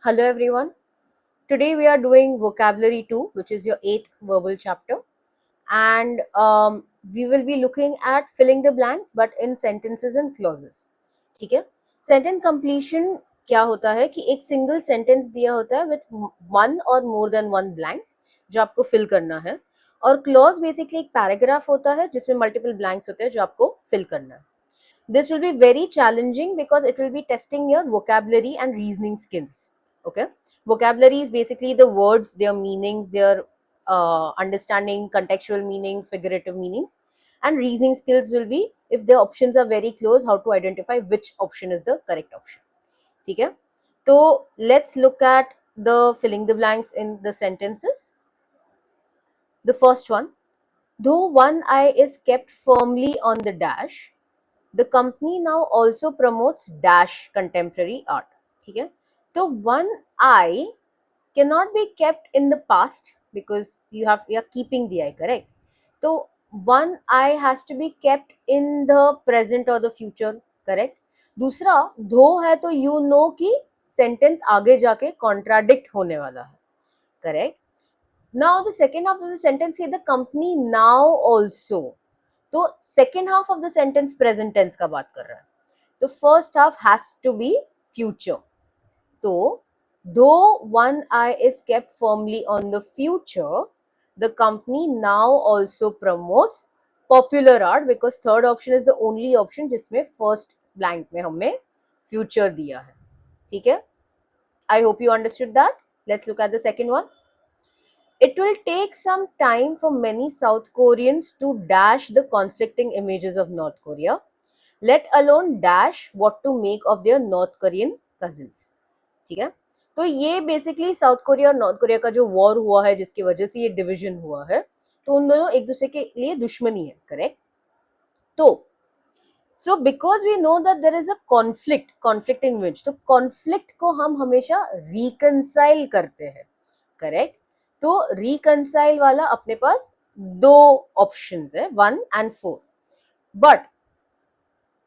Hello everyone. Today we are doing vocabulary 2, which is your 8th verbal chapter, and we will be looking at filling the blanks but in sentences and clauses. ठीक है? Sentence completion क्या होता है कि एक single sentence दिया होता है with one or more than one blanks जो आपको फिल करना है, और क्लॉज बेसिकली एक पैराग्राफ होता है जिसमें मल्टीपल ब्लैंक्स होते हैं जो आपको फिल करना है. This will be very challenging because it will be testing your vocabulary and reasoning skills. Okay, vocabulary is basically the words, their meanings, their understanding contextual meanings, figurative meanings, and reasoning skills will be if the options are very close, how to identify which option is the correct option. Okay, so let's look at the filling the blanks in the sentences. The first one: though one eye is kept firmly on the dash, the company now also promotes dash contemporary art. ठीक है, तो one eye cannot be kept in the past because you are keeping the eye, correct? तो one eye has to be kept in the present or the future, correct? दूसरा दो है तो you know कि sentence आगे जाके contradict होने वाला है, correct? Now the second half of the sentence है the company now also, तो second half of the sentence present tense का बात कर रहा है, तो first half has to be future. तो दो one eye is kept firmly on the future, the company now also promotes popular art, because third option is the only option जिसमें first blank में हमें फ्यूचर दिया है. ठीक है, I hope you understood that. Let's look at the second one. It will take some time for many South Koreans to dash the conflicting images of North Korea, let alone dash what to make of their North Korean cousins. ठीक है, तो ये basically south Korea और north Korea का जो war हुआ है जिसकी वजह से ये डिवीजन हुआ है, तो उन दोनों एक दूसरे के लिए दुश्मनी है, करेक्ट? तो so because we know that there is a conflicting image, तो कॉन्फ्लिक्ट को हम हमेशा रिकंसाइल करते हैं, करेक्ट? तो रिकंसाइल वाला अपने पास दो ऑप्शंस है, 1 and 4. But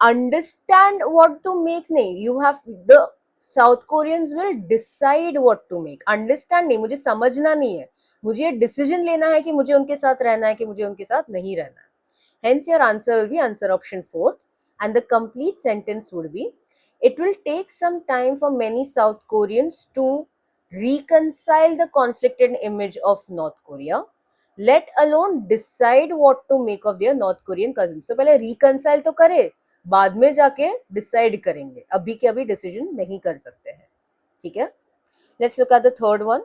understand what to make नहीं, you have the South Koreans will decide what to make. Understand नहीं, मुझे समझना नहीं है, मुझे डिसीजन लेना है कि मुझे उनके साथ रहना है कि मुझे उनके साथ नहीं रहना है. Hence your answer will be answer option 4, and the complete sentence would be: it will take some time for many South Koreans to reconcile the conflicted image of North Korea, let alone decide what to make of their North Korean cousins. तो पहले reconcile तो करे, बाद में जाके decide करेंगे, अभी के अभी decision नहीं कर सकते हैं. ठीक है, let's look at the third one.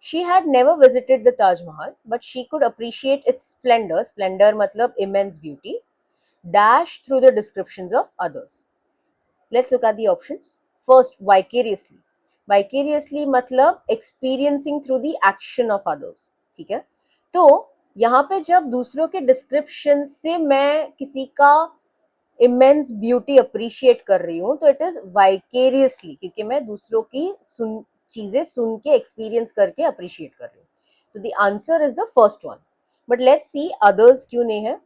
She had never visited the Taj Mahal, but she could appreciate its splendor. Splendor matlab immense beauty. Dash through the descriptions of others. Let's look at the options. First, vicariously. Vicariously matlab experiencing through the action of others. ठीक है, तो यहाँ पे जब दूसरों के description से मैं किसी का इमेंस ब्यूटी अप्रिशिएट कर रही हूँ, तो इट इज वाइकेरियसली, क्योंकि मैं दूसरों की चीजें सुन के एक्सपीरियंस करके अप्रिशिएट कर रही हूँ. तो the answer is the first one. But let's see others क्यों नहीं है.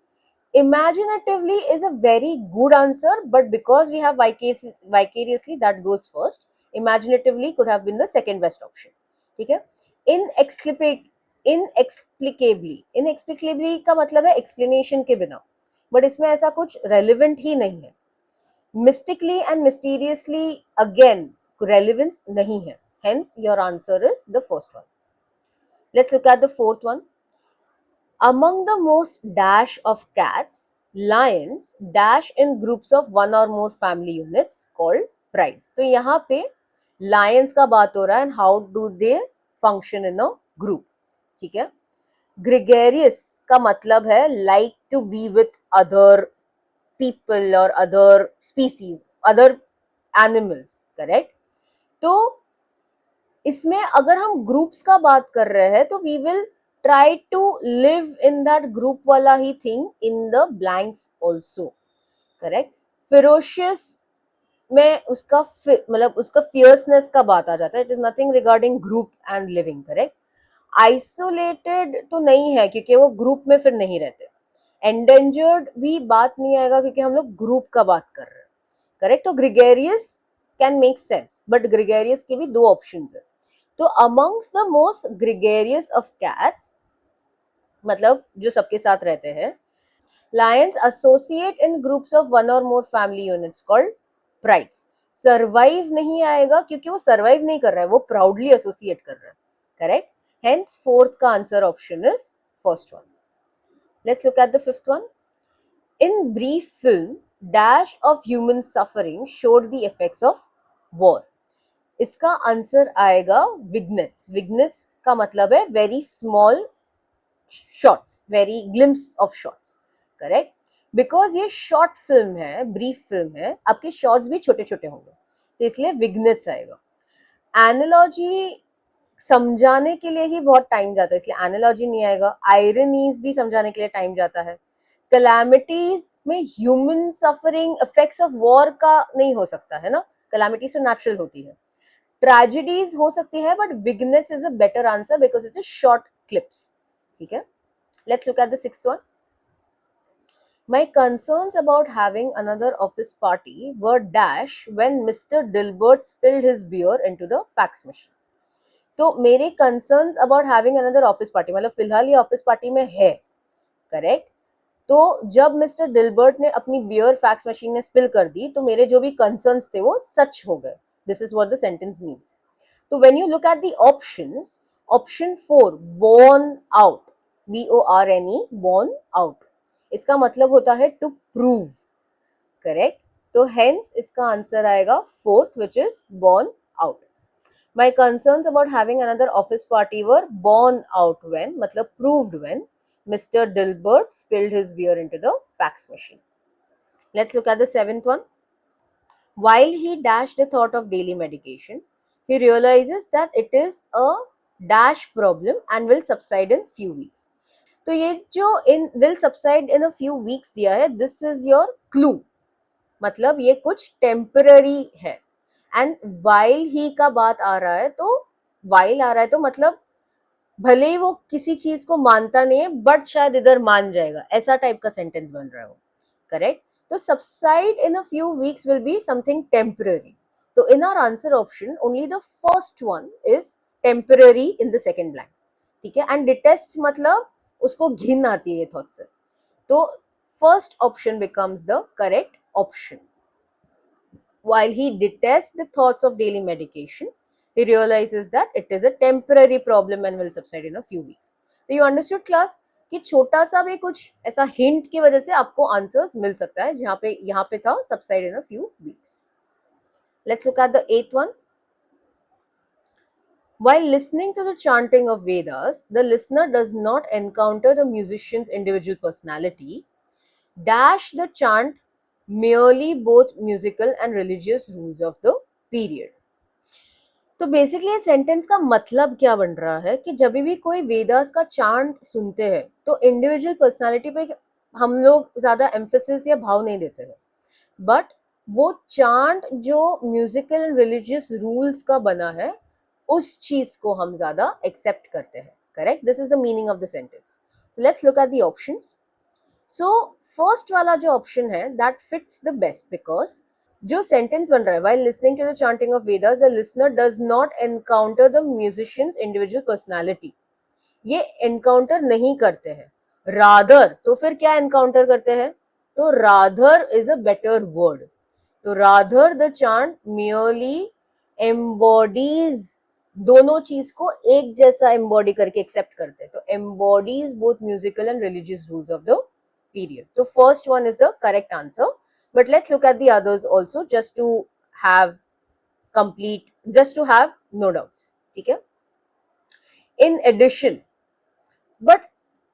Imaginatively is a very good answer, but because we have vicariously, that goes first. Imaginatively could have been the second best option. ठीक है, inexplicably का मतलब है explanation के बिना, बट इसमें ऐसा कुछ relevant ही नहीं है. Mystically and mysteriously again relevance नहीं है. Hence your answer is the first one. Let's look at the fourth one. Among the most dash of cats, lions dash in groups of one or more family units called prides. तो यहाँ पे lions का बात हो रहा है, and how do they function in a group. ठीक है, gregarious का मतलब है like to be with other people or other species, other animals, correct? तो इसमें अगर हम ग्रुप्स का बात कर रहे हैं तो we will try to live in that group वाला ही thing in the blanks also, correct? Ferocious में उसका मतलब उसका फियर्सनेस का बात आ जाता है. It is nothing regarding group and living, correct? Isolated तो नहीं है क्योंकि वो ग्रुप में फिर नहीं रहते. एंडेंजर्ड भी बात नहीं आएगा क्योंकि हम लोग ग्रुप का बात कर रहे हैं, करेक्ट? तो gregarious can make sense, but gregarious के भी दो ऑप्शन है. तो amongst the most gregarious of cats, मतलब जो सबके साथ रहते हैं, lions associate in groups of one or more family units called prides. Survive नहीं आएगा क्योंकि वो सर्वाइव नहीं कर रहा है, वो प्राउडली एसोसिएट कर रहा है. करेक्ट. हेंस फोर्थ का answer option is first one. Let's look at the fifth one. In brief film, dash of human suffering showed the effects of war. इसका आंसर आएगा विग्नेट्स. विग्नेट्स का मतलब है very small shots, very glimpse of shots. Correct. Because ये short film है, brief film है, आपके shots भी छोटे छोटे होंगे, तो इसलिए विग्नेट्स आएगा. एनालॉजी समझाने के लिए ही बहुत टाइम जाता है, इसलिए एनालॉजी नहीं आएगा. आयरनीज भी समझाने के लिए टाइम जाता है. कैलामिटीज में human suffering, effects of war का नहीं हो सकता है ना, कैलामिटीज तो नेचुरल होती है. ट्रेजेडीज हो सकती है, but vignettes is a better answer because it is short clips. ठीक है. Let's look at the sixth one. My concerns about having another office party were dash when Mr. Dilbert spilled his beer into the fax machine. तो मेरे concerns about having another office party, मतलब फिलहाल ये office party में है. Correct. तो जब mister डिल्बर्ट ने अपनी बियर फैक्स मशीन में स्पिल कर दी, तो मेरे जो भी कंसर्न्स थे वो सच हो गए. This is what the sentence means. तो when you look at the options, option 4 borne out, BORNE, borne out, इसका मतलब होता है टू प्रूव. करेक्ट. तो हेंस इसका आंसर आएगा fourth, which is borne out. My concerns about having another office party were borne out when, मतलब proved when, Mr. Dilbert spilled his beer into the fax machine. Let's look at the seventh one. While he dashed the thought of daily medication, he realizes that it is a dash problem and will subside in few weeks. तो ये जो in will subside in a few weeks दिया है, this is your clue. मतलब ये कुछ temporary है. And while he का बात आ रहा है, तो वाइल आ रहा है तो मतलब भले ही वो किसी चीज को मानता नहीं है, बट शायद इधर मान जाएगा, ऐसा टाइप का सेंटेंस बन रहा हो. करेक्ट. तो subside in a few weeks will be something temporary. तो in our answer option only the first one is temporary in the second blank. ठीक है. एंड डिटेस्ट मतलब उसको घिन आती है थॉट से. तो first option becomes the correct option. While he detests the thoughts of daily medication, he realizes that it is a temporary problem and will subside in a few weeks. So you understood class कि छोटा सा भी कुछ ऐसा hint की वजह से आपको आंसर्स मिल सकता है, जहां पे यहाँ पे था subside in a few weeks. Let's look at the eighth one. While listening to the chanting of Vedas, the listener does not encounter the musician's individual personality. Dash the chant merely both musical and religious rules of the period. तो basically sentence का मतलब क्या बन रहा है कि जब भी कोई वेदास का चांट सुनते हैं तो इंडिविजुअल पर्सनालिटी पे हम लोग ज्यादा एम्फेसिस या भाव नहीं देते हैं, बट वो चांट जो म्यूजिकल एंड रिलीजियस रूल्स का बना है उस चीज को हम ज्यादा एक्सेप्ट करते हैं. Correct. This is the meaning of the sentence. So let's look at the options. So first वाला जो ऑप्शन है that fits the best because जो सेंटेंस बन रहा है, while listening to the chanting of Vedas, the listener does not encounter the musician's individual personality. ये encounter नहीं करते हैं, रादर. तो फिर क्या एनकाउंटर करते हैं? तो rather is a better word. तो rather the chant merely embodies, दोनों चीज को एक जैसा एम्बॉडी करके एक्सेप्ट करते हैं. तो embodies both musical and religious rules of the period. तो first one is the correct answer. But let's look at the others also just to have no doubts. ठीक है. In addition, but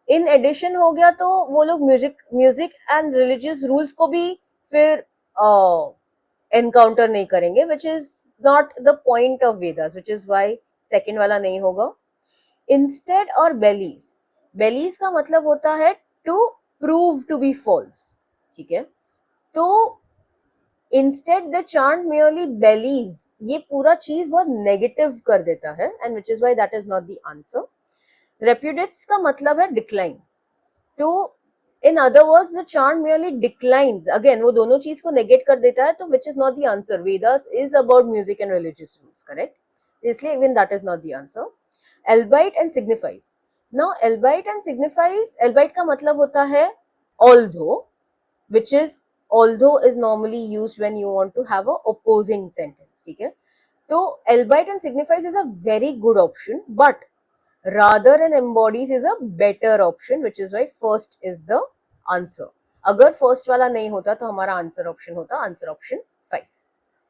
in addition हो गया तो वो लोग music and religious rules को भी फिर एनकाउंटर नहीं करेंगे, which is not the point of Vedas, which is why second वाला नहीं होगा. Instead और bellies, bellies का मतलब होता है to prove to be false. ठीक है. तो instead the chant merely bellies, ये पूरा चीज बहुत नेगेटिव कर देता है and which is why that is not the answer. Repudiates का मतलब है डिक्लाइन. तो In other words, the chant merely declines. Again, वो दोनों चीज को negate कर देता है, तो which is not the answer. Vedas is about music and religious rules, correct? इसलिए even that is not the answer. Albeit and signifies. Now, albeit and signifies, albeit का मतलब होता है although, which is although is normally used when you want to have a opposing sentence, ठीक है? तो albeit and signifies is a very good option, but rather and embodies is a better option, which is why first is the answer. अगर first वाला नहीं होता तो हमारा answer option होता answer option 5.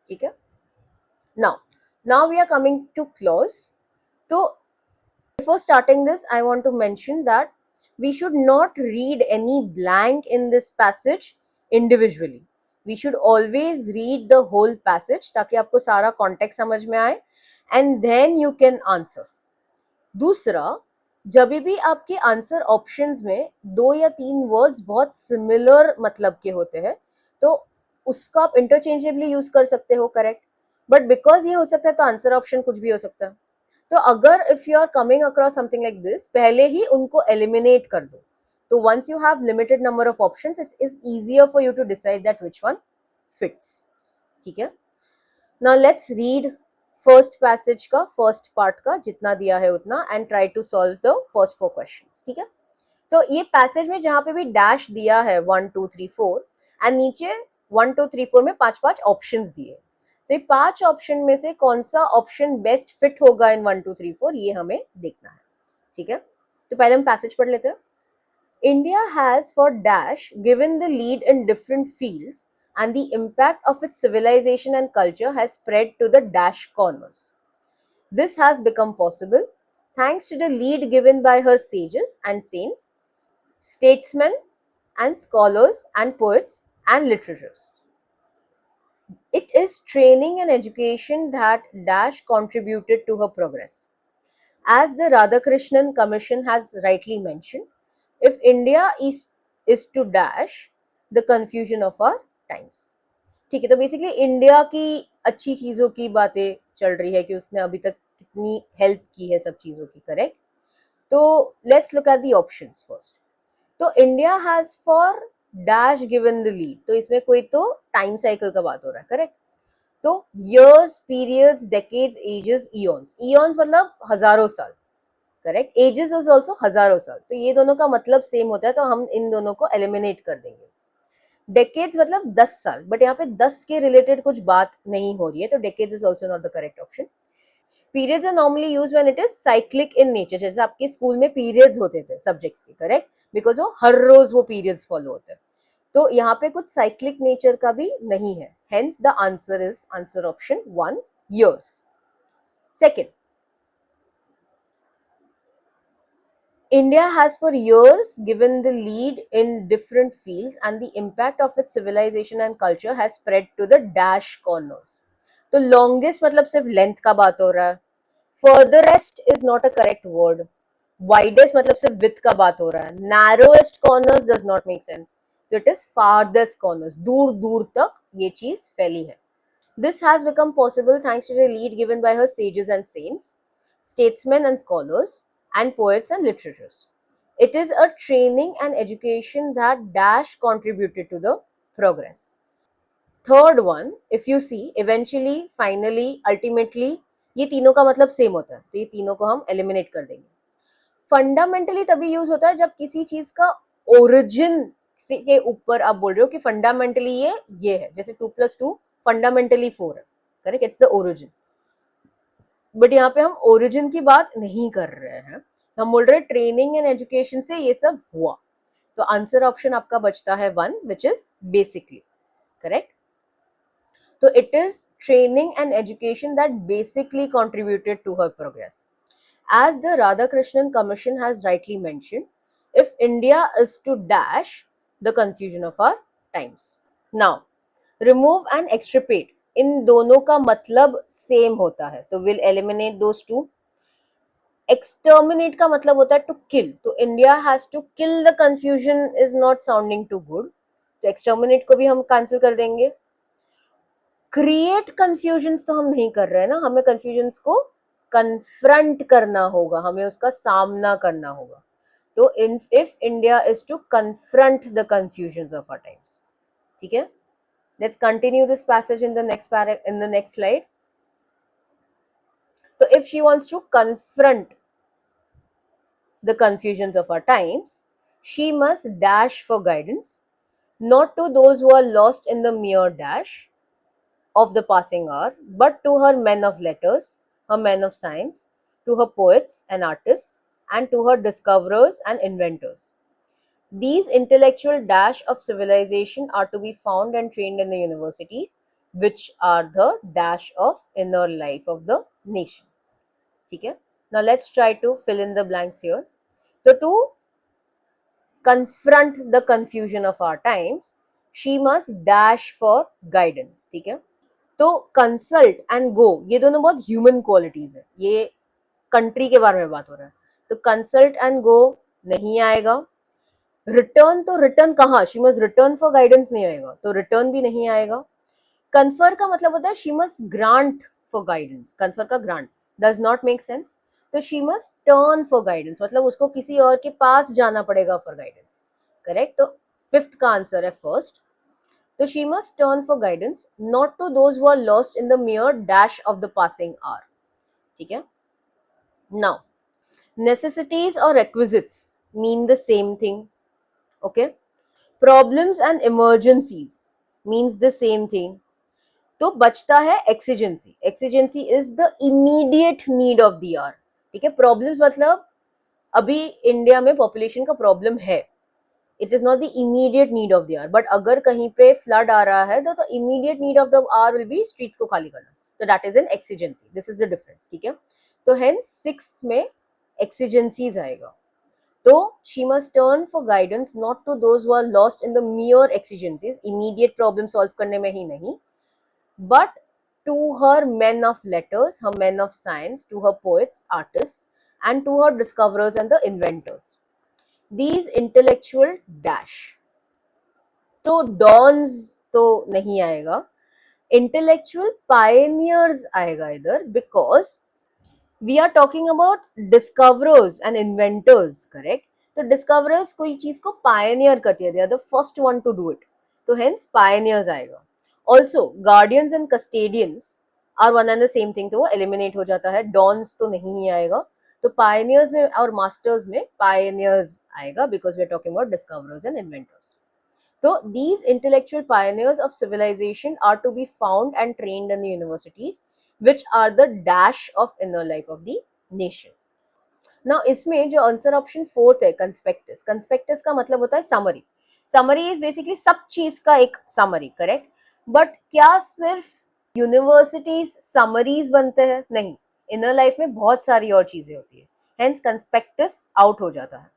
ठीक है? Now we are coming to clause. So before starting this, I want to mention that we should not read any blank in this passage individually. We should always read the whole passage ताकि आपको सारा context समझ में आए, and then you can answer. दूसरा, जब भी आपके आंसर ऑप्शंस में 2 या 3 वर्ड्स बहुत सिमिलर मतलब के होते हैं, तो उसका आप इंटरचेंजेबली यूज कर सकते हो, करेक्ट? बट बिकॉज ये हो सकता है तो आंसर ऑप्शन कुछ भी हो सकता है. तो अगर if you are coming across something like this, पहले ही उनको एलिमिनेट कर दो. तो once you have limited number of options, it is easier for you to decide that which one fits. ठीक है? Now let's read first passage का first part का जितना दिया है उतना, and try to solve the first 4 questions. ठीक है? तो ये पैसेज में जहां पे भी डैश दिया है 1 2 3 4, एंड नीचे 1 2 3 4 में 5 ऑप्शंस दिए, तो ये 5 ऑप्शन में से कौन सा ऑप्शन बेस्ट फिट होगा इन 1 2 3 4, ये हमें देखना है. ठीक है? तो पहले हम पैसेज पढ़ लेते हैं. India has for dash given the lead in different fields, and the impact of its civilization and culture has spread to the dash corners. This has become possible thanks to the lead given by her sages and saints, statesmen and scholars and poets and literatures. It is training and education that dash contributed to her progress. As the Radhakrishnan Commission has rightly mentioned, if India is to dash the confusion of our times. ठीक है? तो basically India की अच्छी चीजों की बातें चल रही है कि उसने अभी तक कितनी हेल्प की है सब चीजों की, करेक्ट? तो let's look at the options first. तो India has for dash given the lead, तो इसमें कोई तो टाइम साइकिल का बात हो रहा है, करेक्ट? तो years, periods, decades, ages, eons. Eons मतलब हजारों साल, करेक्ट? एजेस इज ऑल्सो हजारों साल, तो ये दोनों का मतलब सेम होता है, तो हम इन दोनों को एलिमिनेट कर देंगे. डेकेड्स मतलब 10 साल, बट यहाँ पे 10 के रिलेटेड कुछ बात नहीं हो रही है, तो decades is also not the correct option. Periods are normally use when it is cyclic in nature, जैसे आपके स्कूल में पीरियड्स होते थे सब्जेक्ट्स के, करेक्ट? बिकॉज वो हर रोज वो पीरियड्स फॉलो होते हैं. तो यहाँ पे कुछ साइक्लिक नेचर का भी नहीं है, hence the answer is answer option 1, years. Second, India has for years given the lead in different fields, and the impact of its civilization and culture has spread to the dash corners. तो longest मतलब सिर्फ length का बात हो रहा है. Furthest is not a correct word. Widest मतलब सिर्फ width का बात हो रहा है. Narrowest corners does not make sense. So it is farthest corners. दूर दूर तक ये चीज फैली है. This has become possible thanks to the lead given by her sages and saints, statesmen and scholars, and poets and literators. It is a training and education that dash contributed to the progress. Third one, if you see, eventually, finally, ultimately, ये तीनों का मतलब same होता है, तो ये तीनों को हम एलिमिनेट कर देंगे. फंडामेंटली तभी यूज होता है जब किसी चीज का ओरिजिन के ऊपर आप बोल रहे हो कि फंडामेंटली ये है, जैसे 2 + 2 फंडामेंटली 4 है, correct? It's the origin. But यहाँ पे हम ओरिजिन की बात नहीं कर रहे हैं, हम बोल रहे हैं ट्रेनिंग एंड एजुकेशन से ये सब हुआ. तो आंसर ऑप्शन आपका बचता है 1, विच इज बेसिकली करेक्ट. तो it is training and education that basically contributed to her progress. As the Radhakrishnan Commission has rightly mentioned, if India is to dash the confusion of our times. Now, remove and extirpate. इन दोनों का मतलब same होता है, तो we'll eliminate those two. Exterminate का मतलब होता है to kill, तो India has to kill the confusion is not sounding too good, तो exterminate को भी हम cancel कर देंगे. क्रिएट कंफ्यूजन्स तो हम नहीं कर रहे हैं ना, हमें कंफ्यूजन्स को कन्फ्रंट करना होगा, हमें उसका सामना करना होगा. तो if India is to confront the confusions of our times. ठीक है, let's continue this passage in the next slide. So if she wants to confront the confusions of our times, she must dash for guidance, not to those who are lost in the mere dash of the passing hour, but to her men of letters, her men of science, to her poets and artists, and to her discoverers and inventors. These intellectual dash of civilization are to be found and trained in the universities, which are the dash of inner life of the nation. Okay? Now let's try to fill in the blanks here. So to confront the confusion of our times, she must dash for guidance. ठीक है, तो consult and go ये दोनों बहुत human qualities है, ये country के बारे में बात हो रहा है, तो कंसल्ट एंड गो नहीं आएगा. रिटर्न, तो रिटर्न कहाँ, she must return for guidance नहीं आएगा, तो रिटर्न भी नहीं आएगा. कन्फर का मतलब होता है she must grant for guidance, confer का grant does not make sense, तो she must turn for guidance, मतलब उसको किसी और के पास जाना पड़ेगा फॉर गाइडेंस. करेक्ट, तो फिफ्थ का आंसर है फर्स्ट. तो she must turn for guidance, not to those who are lost in the mere dash of the passing hour. ठीक है. Now, necessities or requisites mean the same thing. Okay. Problems and emergencies means the same thing. तो बचता है exigency. Exigency is the immediate need of the hour. ठीक है. Problems मतलब अभी India में पॉपुलेशन का प्रॉब्लम है, it is not the immediate need of the hour, but अगर कहीं पे फ्लड आ रहा है तो immediate need of the hour will be streets को खाली करना, तो that is an exigency. This is the difference. ठीक है, तो हेंस सिक्स्थ में एक्सीजेंसीज आएगा. तो she must turn for guidance not to those who are lost in the mere exigencies, immediate problem solve करने में ही नहीं, but to her men of letters, her men of science, to her poets, artists, and to her discoverers and the inventors. These intellectual dash. तो dons तो नहीं आएगा, intellectual pioneers आएगा इधर, because we are talking about discoverers and inventors. Correct, तो discoverers कोई चीज को पायनियर करती है, they are the first one to do it, तो हेंस पायनियर्स आएगा. Also guardians and custodians are one and the same thing, तो वो एलिमिनेट हो जाता है, डॉन्स तो नहीं ही आएगा. तो पायनियर्स में और मास्टर्स में पायनियर्स आएगा, because we are talking about discoverers and inventors. So these intellectual pioneers of civilization are to be found and trained in the universities, which are the dash of inner life of the nation. Now इसमें जो answer option fourth है कंस्पेक्टस, कंस्पेक्टस का मतलब होता है summary. Summary is basically सब चीज का एक समरी. करेक्ट, बट क्या सिर्फ यूनिवर्सिटीज समरीज बनते हैं? नहीं, इनर लाइफ में बहुत सारी और चीजें होती है, हेंस कंस्पेक्टस आउट हो जाता है.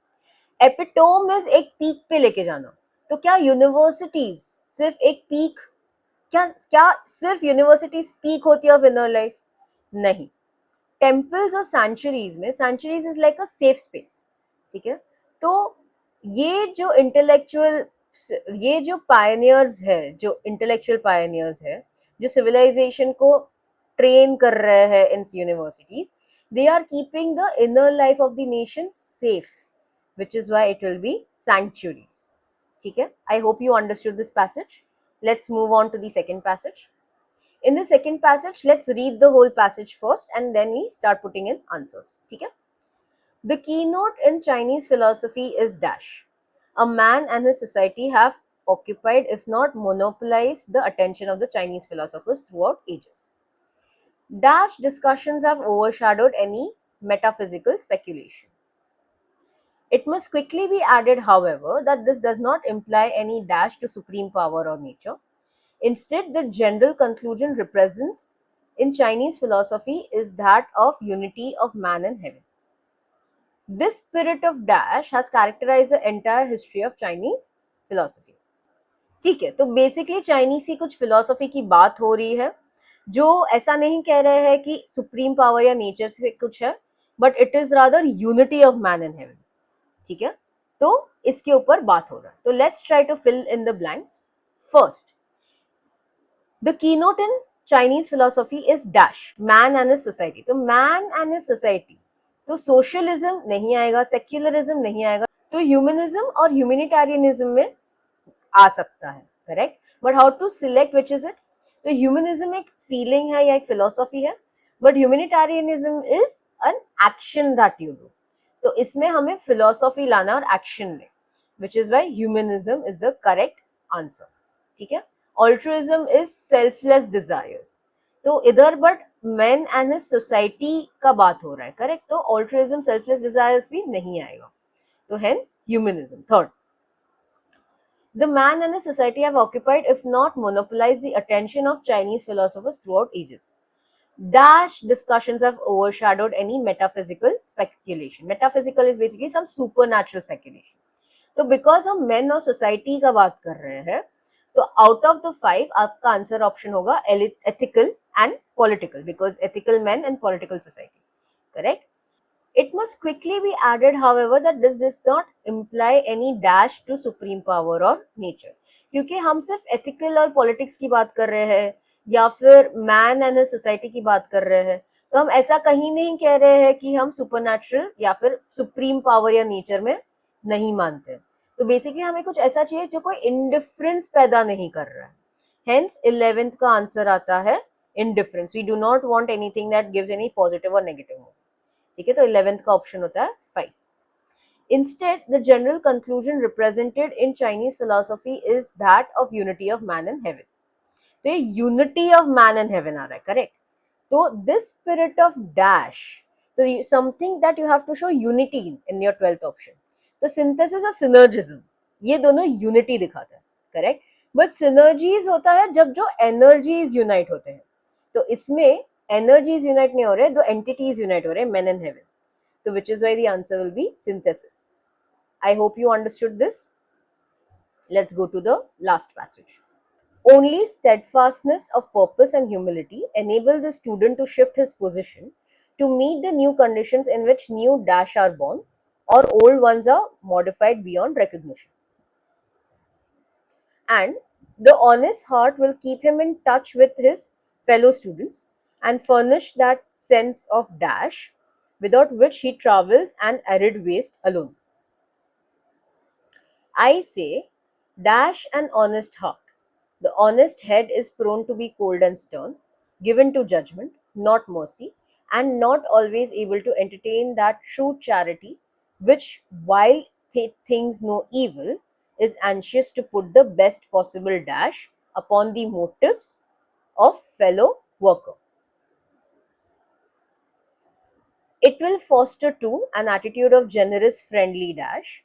एपिटोम इज एक पीक पे लेके जाना, तो क्या यूनिवर्सिटीज सिर्फ एक पीक, क्या क्या सिर्फ यूनिवर्सिटीज पीक होती है ऑफ इनर लाइफ? नहीं. टेम्पल्स और सेंचुरीज में, sanctuaries is like a safe space. ठीक है, तो ये जो इंटेलेक्चुअल, ये जो पायनियर्स है, जो इंटेलेक्चुअल पायनियर्स है, जो सिविलाइजेशन को ट्रेन कर रहे हैं इन universities, they are keeping the inner life of the nation safe, which is why it will be sanctuaries. ठीक है, I hope you understood this passage. Let's move on to the second passage. In the second passage, let's read the whole passage first and then we start putting in answers. ठीक है, the keynote in Chinese philosophy is dash. A man and his society have occupied, if not monopolized, the attention of the Chinese philosophers throughout ages. Dash discussions have overshadowed any metaphysical speculation. It must quickly be added, however, that this does not imply any dash to supreme power or nature. Instead, the general conclusion represents in Chinese philosophy is that of unity of man and heaven. This spirit of dash has characterized the entire history of Chinese philosophy. ठीक है, तो basically Chinese की कुछ philosophy की बात हो रही है, जो ऐसा नहीं कह रहे हैं कि सुप्रीम पावर या नेचर से कुछ है, but it is rather unity of man and heaven. ठीक है, तो इसके ऊपर बात हो रहा है. तो let's try to fill in the blanks. First, the keynote in Chinese philosophy is dash man and his society. तो मैन एंड हिज सोसाइटी, तो सोशलिज्म नहीं आएगा, सेक्युलरिज्म नहीं आएगा, तो ह्यूमनिज्म और ह्यूमैनिटेरियनिज्म में आ सकता है, correct, but how to select which is it? तो ह्यूमनिज्म एक फीलिंग है या एक फिलोसॉफी है, but humanitarianism is an action that you do. तो इसमें हमें फिलोसॉफी लाना और एक्शन ले, which is why humanism is the correct answer. ठीक है, ऑल्ट्रुइज्म इज सेल्फलेस डिजायर्स, तो इधर but man and his society का बात हो रहा है, करेक्ट, तो ऑल्ट्रुइज्म सेल्फलेस डिजायर्स भी नहीं आएगा, तो hence humanism. Third, the man and his society have occupied, if not monopolized, the attention of Chinese philosophers throughout ages. Dash discussions have overshadowed any metaphysical speculation. Metaphysical is basically some supernatural speculation. तो because हम main और society का बात कर रहे हैं, तो out of the 5 आपका आंसर ऑप्शन होगा ethical and political, because ethical main and political society, correct. It must quickly be added, however, that this does not imply any dash to supreme power or nature, क्योंकि हम सिर्फ ethical और politics की बात कर रहे हैं या फिर man and society की बात कर रहे हैं, तो हम ऐसा कहीं नहीं कह रहे हैं कि हम supernatural या फिर supreme power या nature में नहीं मानते। तो बेसिकली हमें कुछ ऐसा चाहिए जो कोई indifference पैदा नहीं कर रहा है, hence 11th का आंसर आता है indifference. We do not want anything that gives any positive or negative mood. ठीक है, तो 11th का ऑप्शन होता है 5. Instead, the general conclusion represented in Chinese philosophy is that of unity of man and heaven. तो ये unity of man and heaven आ रहा है, करेक्ट। तो this spirit of dash, तो something that you have to show unity in your 12th option. तो synthesis और synergism ये दोनों unity दिखाते हैं, करेक्ट, बट synergies होता है जब जो energies unite होते हैं, तो इसमें energies unite नहीं हो रहे, दो entities unite हो रहे, men and heaven, तो which is why the answer will be synthesis. I hope you understood this. Let's go to the last passage. Only steadfastness of purpose and humility enable the student to shift his position to meet the new conditions in which new dash are born or old ones are modified beyond recognition. And the honest heart will keep him in touch with his fellow students and furnish that sense of dash without which he travels an arid waste alone. I say, dash an honest heart. The honest head is prone to be cold and stern, given to judgment, not mercy, and not always able to entertain that true charity which, while thinks no evil, is anxious to put the best possible dash upon the motives of fellow worker. It will foster too an attitude of generous friendly dash,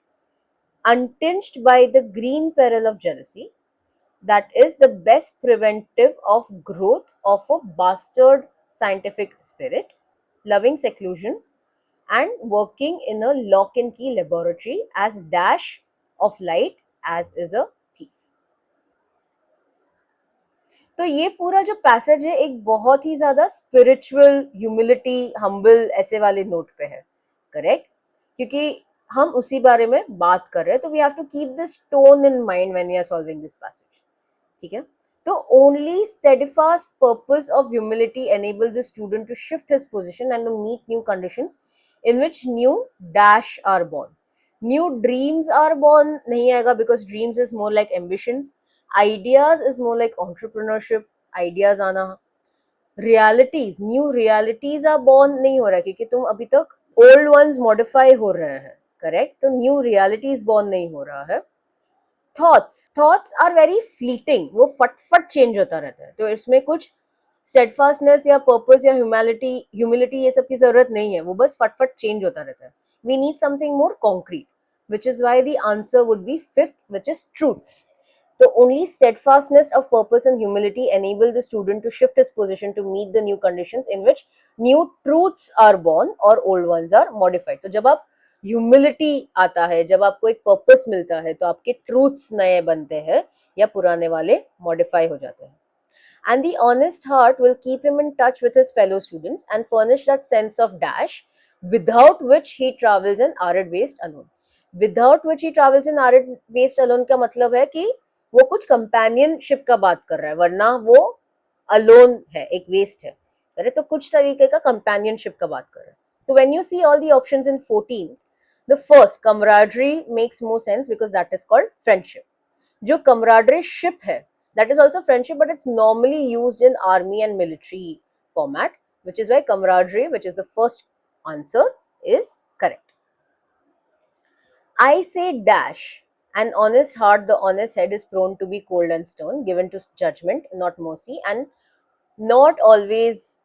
untinged by the green peril of jealousy, that is the best preventive of growth of a bastard scientific spirit, loving seclusion and working in a lock and key laboratory as dash of light as is a thief. तो ये पूरा जो passage है एक बहुत ही ज्यादा spiritual, humility, humble ऐसे वाले नोट पे है, करेक्ट, क्योंकि हम उसी बारे में बात कर रहे हैं, तो we have to keep this tone in mind when we are solving this passage. ठीक है, तो only steadfast purpose of humility enable the student to shift his position and to meet new conditions in which new dash are born. New dreams are born नहीं आएगा, because dreams is more like ambitions, ideas is more like entrepreneurship, ideas आना, realities, new realities are born नहीं हो रहा है, क्योंकि तुम अभी तक old ones modify हो रहे हैं, करेक्ट, तो new realities born नहीं हो रहा है। थॉट्स आर वेरी फ्लीटिंग, वो फटफट चेंज होता रहता है, तो इसमें कुछ स्टेडफास्टनेस या पर्पस या ह्यूमिलिटी ये सब की जरूरत नहीं है, वो बस फटफट चेंज होता रहता है। We need something more concrete, which is why the answer would be 5th, which is truths. तो only steadfastness of purpose and humility enable the student to shift his position to meet the new conditions in which new truths are born or old ones are modified. तो जब आप humility आता है, जब आपको एक purpose मिलता है, तो आपके ट्रूथ्स नए बनते हैं या पुराने वाले मॉडिफाई हो जाते हैं। And the honest heart will keep him in touch with his fellow students and furnish that sense of dash without which he travels an arid waste alone. Without which he travels an arid waste alone का मतलब है कि वो कुछ companionship का बात कर रहा है, वरना वो अलोन है, एक वेस्ट है, अरे तो कुछ तरीके का कंपेनियनशिप का बात कर रहा है। तो when you see all the options in 14, The first, camaraderie, makes more sense because that is called friendship. जो camaraderie है, that is also friendship, but it's normally used in army and military format, which is why camaraderie, which is the first answer, is correct. I say dash. An honest heart, the honest head is prone to be cold and stern, given to judgment, not mercy, and not always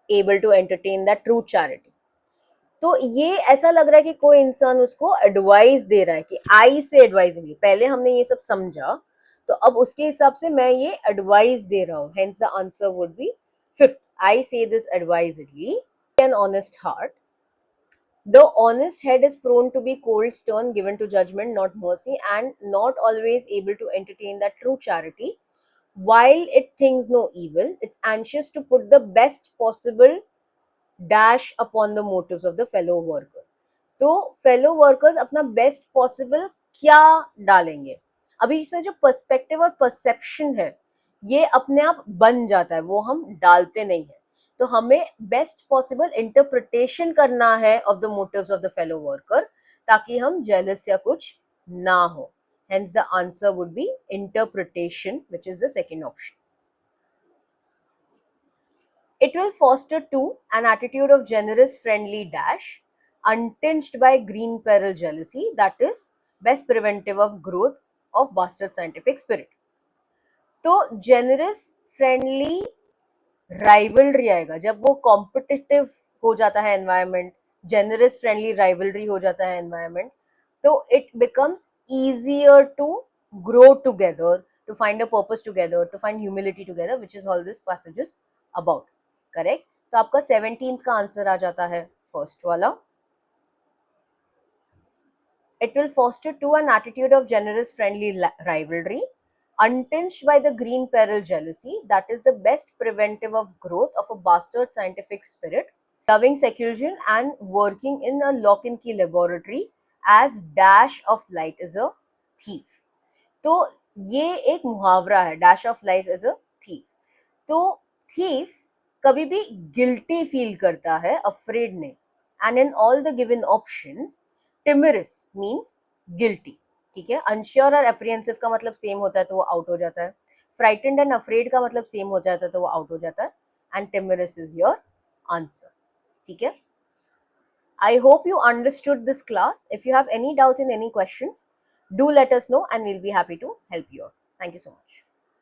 able to entertain that true charity. तो ये ऐसा लग रहा है कि कोई इंसान उसको एडवाइस दे रहा है कि आई से एडवाइजिंगली, पहले हमने ये सब समझा तो अब उसके हिसाब से मैं ये एडवाइस दे रहा हूँ, hence the answer would be fifth, I say this advisedly. An honest heart, the honest head is prone to be cold, stern, given to judgment, not mercy, and not always able to entertain that true charity. While it thinks no evil, it's anxious to put the best possible dash upon the motives of the fellow worker. तो fellow workers अपना best possible क्या डालेंगे? अभी इसमें जो perspective और perception है ये अपने आप बन जाता है, वो हम डालते नहीं है. तो हमें बेस्ट पॉसिबल इंटरप्रिटेशन करना है of the motives of the fellow worker, ताकि हम जेलस या कुछ ना हो. Hence the answer would be interpretation, which is the second option. It will foster too an attitude of generous, friendly dash, untinged by green peril jealousy, that is best preventive of growth of bastard scientific spirit. तो generous, friendly, rivalry आएगा जब वो competitive हो जाता है environment, generous friendly rivalry हो जाता है एनवायरमेंट, तो it becomes easier to grow together, to find a purpose together, to find humility together, which is all this passage is about. Correct? तो आपका 17th का आंसर आ जाता है फर्स्ट वाला. It will foster too an attitude of generous friendly rivalry, untinged by the green peril jealousy, that is the best preventive of growth of a bastard scientific spirit, loving seclusion and working in a lock and key laboratory, as dash of light is a thief. तो ये एक मुहावरा है, dash of light is a thief. तो thief कभी भी guilty feel करता है, अफ्रेड नहीं. And in all the given options timorous means guilty. ठीक है, अनश्योर और एप्रिहेंसिव का मतलब सेम होता है तो वो आउट हो जाता है. फ्राइटेंड एंड अफ्रेड का मतलब सेम हो जाता है तो वो आउट हो जाता है. And timorous is your answer. ठीक है. I hope you understood this class. If you have any doubts in any questions, do let us know and we'll be happy to help you out. Thank you so much.